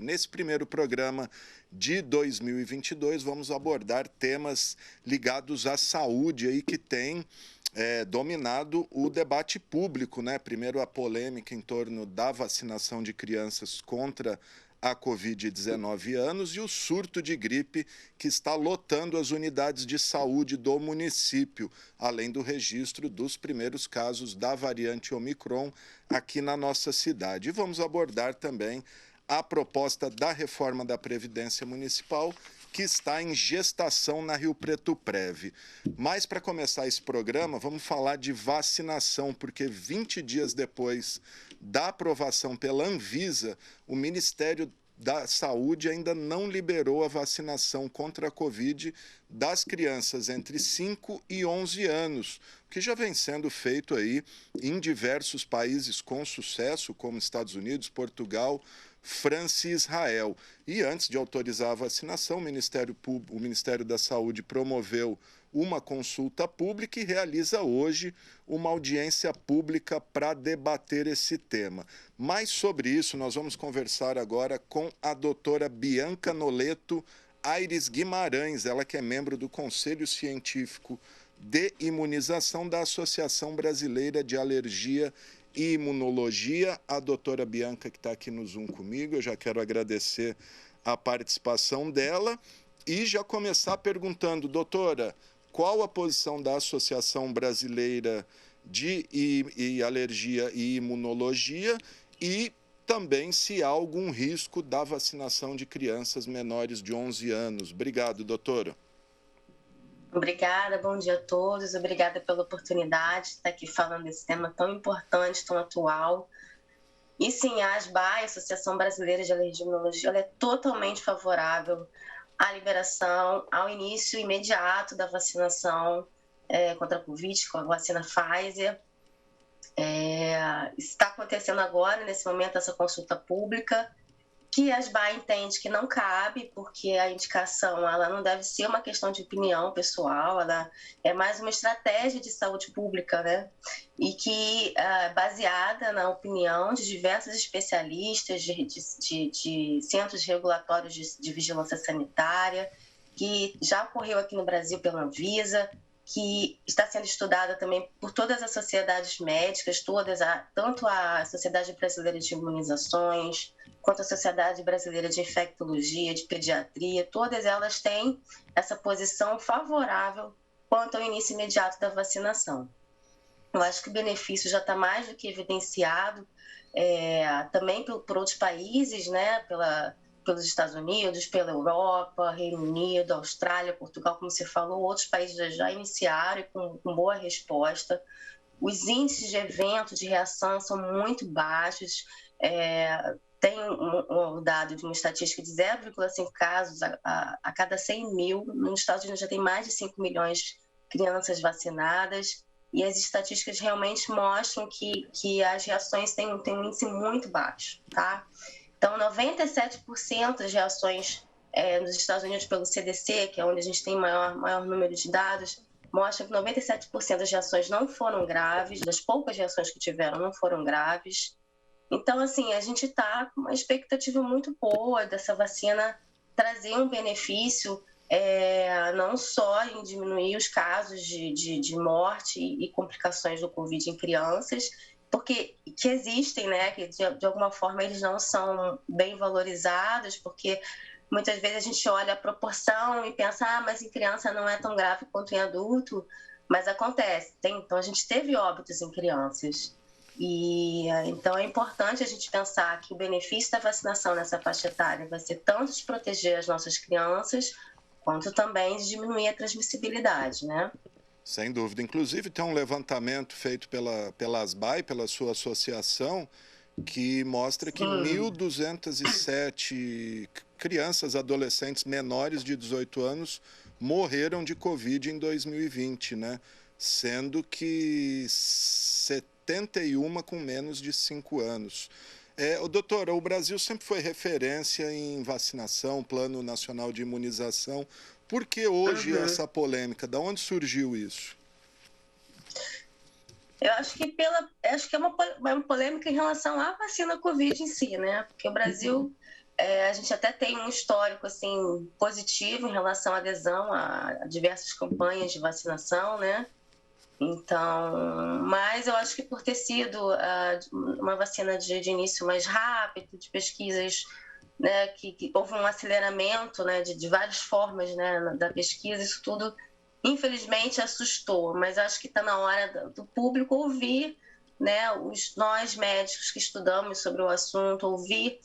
Nesse primeiro programa de 2022, vamos abordar temas ligados à saúde aí que tem dominado o debate público, né? Primeiro a polêmica em torno da vacinação de crianças contra a Covid-19 anos e o surto de gripe que está lotando as unidades de saúde do município, além do registro dos primeiros casos da variante Omicron aqui na nossa cidade. E vamos abordar também a proposta da reforma da Previdência Municipal, que está em gestação na Rio Preto Prev. Mas, para começar esse programa, vamos falar de vacinação, porque 20 dias depois da aprovação pela Anvisa, o Ministério da Saúde ainda não liberou a vacinação contra a Covid das crianças entre 5 e 11 anos, que já vem sendo feito aí em diversos países com sucesso, como Estados Unidos, Portugal, França e Israel. E antes de autorizar a vacinação, o Ministério da Saúde promoveu uma consulta pública e realiza hoje uma audiência pública para debater esse tema. Mas sobre isso nós vamos conversar agora com a doutora Bianca Noleto Aires Guimarães, ela que é membro do Conselho Científico de Imunização da Associação Brasileira de Alergia e Imunologia. A doutora Bianca que está aqui no Zoom comigo, eu já quero agradecer a participação dela e já começar perguntando, doutora, qual a posição da Associação Brasileira de Alergia e Imunologia e também se há algum risco da vacinação de crianças menores de 11 anos. Obrigado, doutora. Obrigada, bom dia a todos. Obrigada pela oportunidade de estar aqui falando desse tema tão importante, tão atual. E sim, a ASBA, a Associação Brasileira de Alergia e Imunologia, ela é totalmente favorável à liberação, ao início imediato da vacinação contra a Covid, com a vacina Pfizer. Está acontecendo agora, nesse momento, essa consulta pública, que a ASBA entende que não cabe, porque a indicação ela não deve ser uma questão de opinião pessoal, ela é mais uma estratégia de saúde pública, né? E que, baseada na opinião de diversos especialistas, de centros regulatórios de vigilância sanitária, que já ocorreu aqui no Brasil pela Anvisa, que está sendo estudada também por todas as sociedades médicas, tanto a Sociedade Brasileira de Imunizações, quanto a Sociedade Brasileira de Infectologia, de Pediatria, todas elas têm essa posição favorável quanto ao início imediato da vacinação. Eu acho que o benefício já está mais do que evidenciado, também por outros países, né, pelos Estados Unidos, pela Europa, Reino Unido, Austrália, Portugal, como você falou, outros países já iniciaram e com boa resposta. Os índices de evento, de reação são muito baixos, tem um dado de uma estatística de 0,5 casos a cada 100 mil. Nos Estados Unidos já tem mais de 5 milhões de crianças vacinadas e as estatísticas realmente mostram que as reações têm um índice muito baixo, tá? Então, 97% das reações nos Estados Unidos pelo CDC, que é onde a gente tem maior número de dados, mostram que 97% das reações não foram graves, das poucas reações que tiveram não foram graves. Então, assim, a gente está com uma expectativa muito boa dessa vacina trazer um benefício, não só em diminuir os casos de morte e complicações do Covid em crianças, porque que existem, né, que de alguma forma eles não são bem valorizados, porque muitas vezes a gente olha a proporção e pensa, mas em criança não é tão grave quanto em adulto, mas acontece. Então, a gente teve óbitos em crianças. E então é importante a gente pensar que o benefício da vacinação nessa faixa etária vai ser tanto de proteger as nossas crianças, quanto também de diminuir a transmissibilidade, né? Sem dúvida. Inclusive, tem um levantamento feito pela ASBAI, pela sua associação, que mostra que 1.207 crianças, adolescentes menores de 18 anos morreram de Covid em 2020, né? Sendo que 71 com menos de 5 anos. Doutora, o Brasil sempre foi referência em vacinação, Plano Nacional de Imunização. Por que hoje essa polêmica? Da onde surgiu isso? Eu acho que é uma polêmica em relação à vacina Covid em si, né? Porque o Brasil a gente até tem um histórico assim, positivo em relação à adesão a diversas campanhas de vacinação, né? Então, mas eu acho que por ter sido uma vacina de início mais rápido, de pesquisas, né, que houve um aceleramento, né, de várias formas, né, da pesquisa, isso tudo, infelizmente, assustou. Mas acho que está na hora do público ouvir, né, nós médicos que estudamos sobre o assunto, ouvir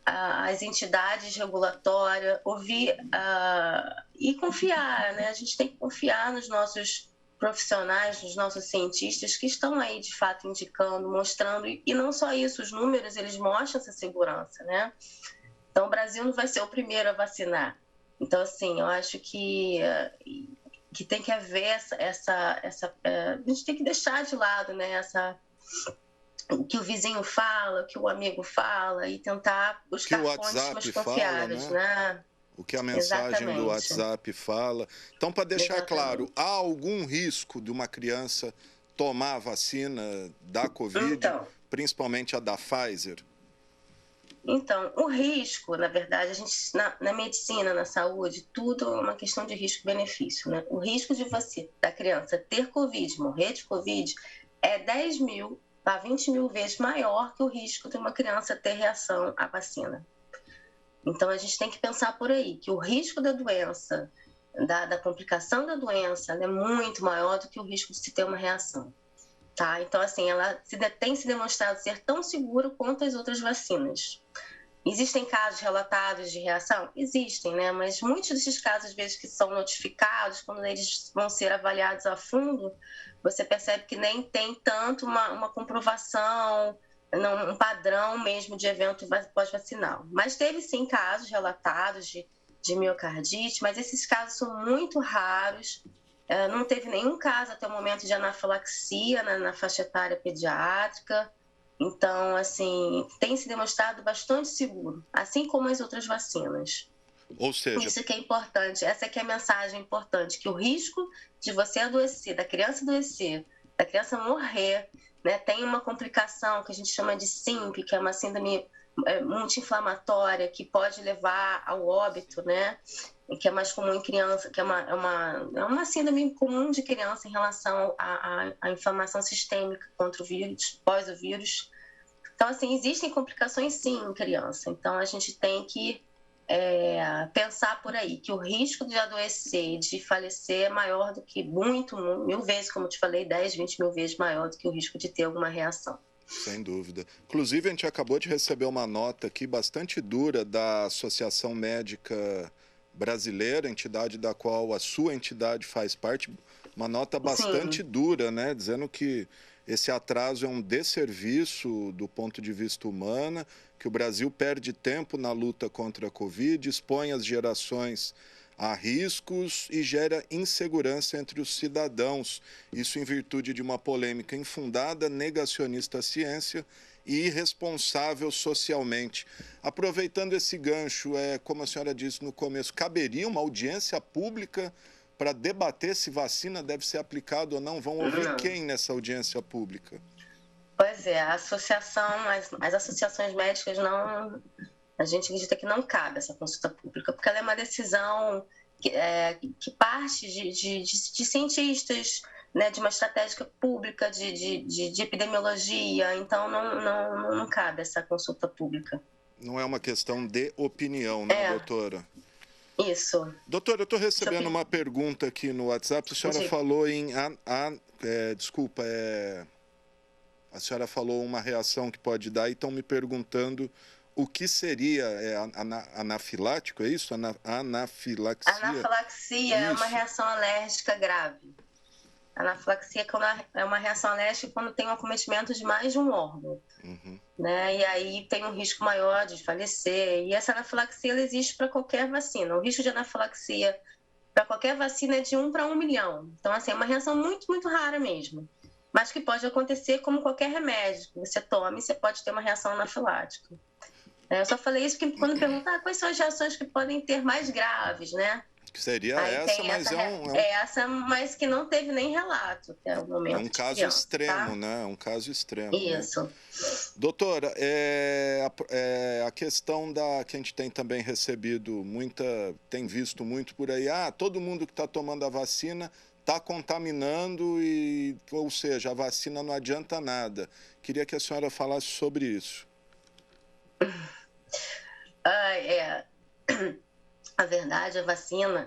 as entidades regulatórias, ouvir e confiar, né? A gente tem que confiar nos nossos profissionais, nos nossos cientistas que estão aí de fato indicando, mostrando, e não só isso, os números eles mostram essa segurança, né? Então o Brasil não vai ser o primeiro a vacinar. Então assim, eu acho que tem que haver a gente tem que deixar de lado, né, o que o vizinho fala, o que o amigo fala e tentar buscar fontes mais confiáveis, fala, né? O que a mensagem do WhatsApp fala. Então, para deixar claro, há algum risco de uma criança tomar a vacina da Covid, principalmente a da Pfizer? Então, o risco, na verdade, a gente na medicina, na saúde, tudo é uma questão de risco-benefício, né? O risco de você, da criança, ter Covid, morrer de Covid, é 10 mil a 20 mil vezes maior que o risco de uma criança ter reação à vacina. Então, a gente tem que pensar por aí, que o risco da doença, da complicação da doença, é muito maior do que o risco de se ter uma reação. Tá? Então, assim, ela tem se demonstrado ser tão segura quanto as outras vacinas. Existem casos relatados de reação? Existem, né? Mas muitos desses casos, às vezes, que são notificados, quando eles vão ser avaliados a fundo, você percebe que nem tem tanto uma comprovação, um padrão mesmo de evento pós-vacinal. Mas teve, sim, casos relatados de miocardite, mas esses casos são muito raros. Não teve nenhum caso até o momento de anafilaxia na faixa etária pediátrica. Então, assim, tem se demonstrado bastante seguro, assim como as outras vacinas. Ou seja... Isso que é importante, essa que é a mensagem importante, que o risco de você adoecer, da criança adoecer, da criança morrer, né, tem uma complicação que a gente chama de SIMP, que é uma síndrome multi-inflamatória, que pode levar ao óbito, né? Que é mais comum em criança, que é uma síndrome comum de criança em relação à inflamação sistêmica contra o vírus, pós o vírus. Então, assim, existem complicações sim em criança. Então, a gente tem que pensar por aí, que o risco de adoecer e de falecer é maior do que mil vezes, como eu te falei, 10, 20 mil vezes maior do que o risco de ter alguma reação. Sem dúvida. Inclusive, a gente acabou de receber uma nota aqui bastante dura da Associação Médica Brasileira, entidade da qual a sua entidade faz parte, uma nota bastante dura, né? Dizendo que esse atraso é um desserviço do ponto de vista humano, que o Brasil perde tempo na luta contra a Covid, expõe as gerações a riscos e gera insegurança entre os cidadãos. Isso em virtude de uma polêmica infundada, negacionista à ciência e irresponsável socialmente. Aproveitando esse gancho, como a senhora disse no começo, caberia uma audiência pública para debater se vacina deve ser aplicada ou não? Vão ouvir quem nessa audiência pública? Pois é, as associações médicas não... A gente acredita que não cabe essa consulta pública, porque ela é uma decisão que parte de cientistas, né, de uma estratégia pública de epidemiologia, então não cabe essa consulta pública. Não é uma questão de opinião, né, doutora? Isso. Doutora, eu estou recebendo uma pergunta aqui no WhatsApp. A senhora falou em... A senhora falou uma reação que pode dar e estão me perguntando o que seria anafilático, é isso? Anafilaxia? Anafilaxia é uma reação alérgica grave. Anafilaxia é uma reação alérgica quando tem um acometimento de mais de um órgão. Né? E aí tem um risco maior de falecer. E essa anafilaxia ela existe para qualquer vacina. O risco de anafilaxia para qualquer vacina é de 1 para 1 milhão. Então, assim, é uma reação muito, muito rara mesmo. Mas que pode acontecer como qualquer remédio que você tome, você pode ter uma reação anafilática. Eu só falei isso porque quando perguntam quais são as reações que podem ter mais graves, né? Que seria Aí essa, tem mas essa, essa, mas que não teve nem relato até o é momento um de caso criança, extremo, tá? né? É um caso extremo, né? Isso. Doutora, a questão que a gente tem também recebido tem visto muito por aí, todo mundo que está tomando a vacina está contaminando, ou seja, a vacina não adianta nada. Queria que a senhora falasse sobre isso. A verdade,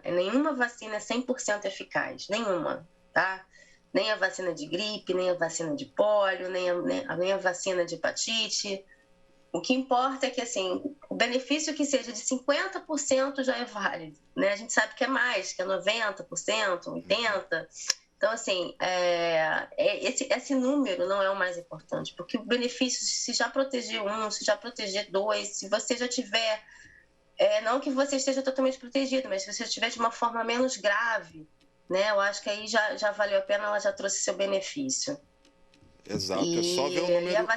nenhuma vacina é 100% eficaz, nenhuma, tá? Nem a vacina de gripe, nem a vacina de pólio, nem a vacina de hepatite. O que importa é que, assim, o benefício que seja de 50% já é válido, né? A gente sabe que é mais, que é 90%, 80%. Então, assim, esse número não é o mais importante, porque o benefício, se já proteger um, se já proteger dois, se você já tiver, não que você esteja totalmente protegido, mas se você estiver de uma forma menos grave, né? Eu acho que aí já valeu a pena, ela já trouxe seu benefício. Exato, é só ver o número...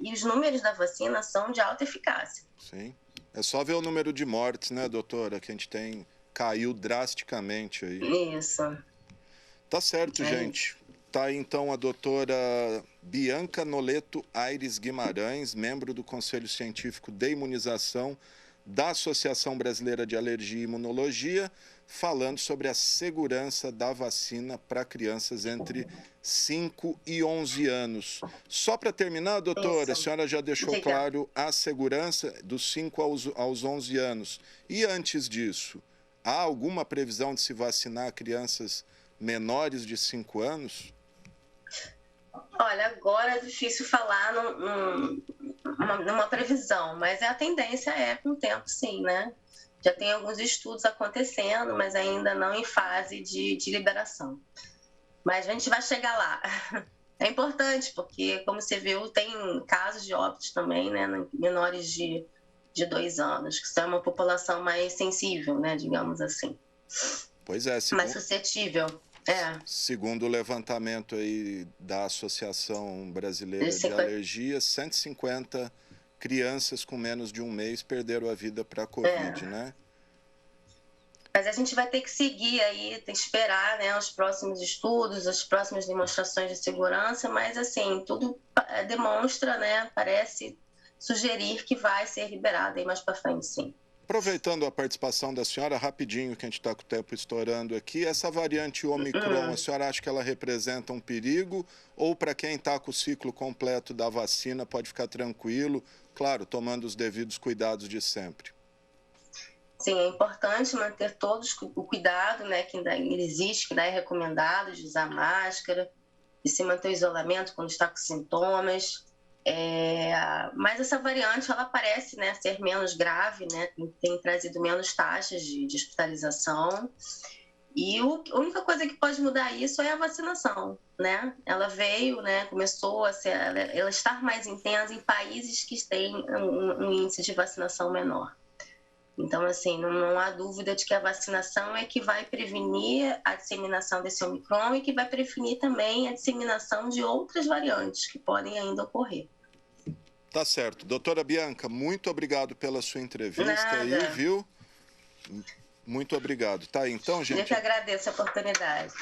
e os números da vacina são de alta eficácia. Sim, é só ver o número de mortes, né, doutora, que a gente caiu drasticamente aí. Isso. Tá certo, gente. Isso. Tá aí, então, a doutora Bianca Noleto Aires Guimarães, membro do Conselho Científico de Imunização da Associação Brasileira de Alergia e Imunologia, falando sobre a segurança da vacina para crianças entre 5 e 11 anos. Só para terminar, doutora, Isso. a senhora já deixou claro a segurança dos 5 aos 11 anos. E antes disso, há alguma previsão de se vacinar crianças menores de 5 anos? Olha, agora é difícil falar numa previsão, mas a tendência é com o tempo, sim, né? Já tem alguns estudos acontecendo, mas ainda não em fase de liberação. Mas a gente vai chegar lá. É importante, porque, como você viu, tem casos de óbitos também, né? Menores de 2 anos, que são uma população mais sensível, né? Digamos assim. Pois é, mais suscetível. Segundo o levantamento aí da Associação Brasileira de Alergia, 150 crianças com menos de um mês perderam a vida para a Covid, né? Mas a gente vai ter que seguir aí, tem que esperar, né, os próximos estudos, as próximas demonstrações de segurança, mas assim, tudo demonstra, né, parece sugerir que vai ser liberado aí mais para frente, sim. Aproveitando a participação da senhora, rapidinho, que a gente está com o tempo estourando aqui, essa variante Omicron, a senhora acha que ela representa um perigo? Ou para quem está com o ciclo completo da vacina, pode ficar tranquilo, claro, tomando os devidos cuidados de sempre? Sim, é importante manter todos o cuidado, né, que ainda existe, que ainda é recomendado, de usar máscara, de se manter o isolamento quando está com sintomas. Mas essa variante, ela parece, né, ser menos grave, né, tem trazido menos taxas de hospitalização. E a única coisa que pode mudar isso é a vacinação, né? Ela veio, né, começou a ela estar mais intensa em países que têm um índice de vacinação menor. Então, assim, não há dúvida de que a vacinação é que vai prevenir a disseminação desse Omicron e que vai prevenir também a disseminação de outras variantes que podem ainda ocorrer. Tá certo. Doutora Bianca, muito obrigado pela sua entrevista. Nada. Aí, viu? Muito obrigado. Tá aí, então, gente? Eu que agradeço a oportunidade.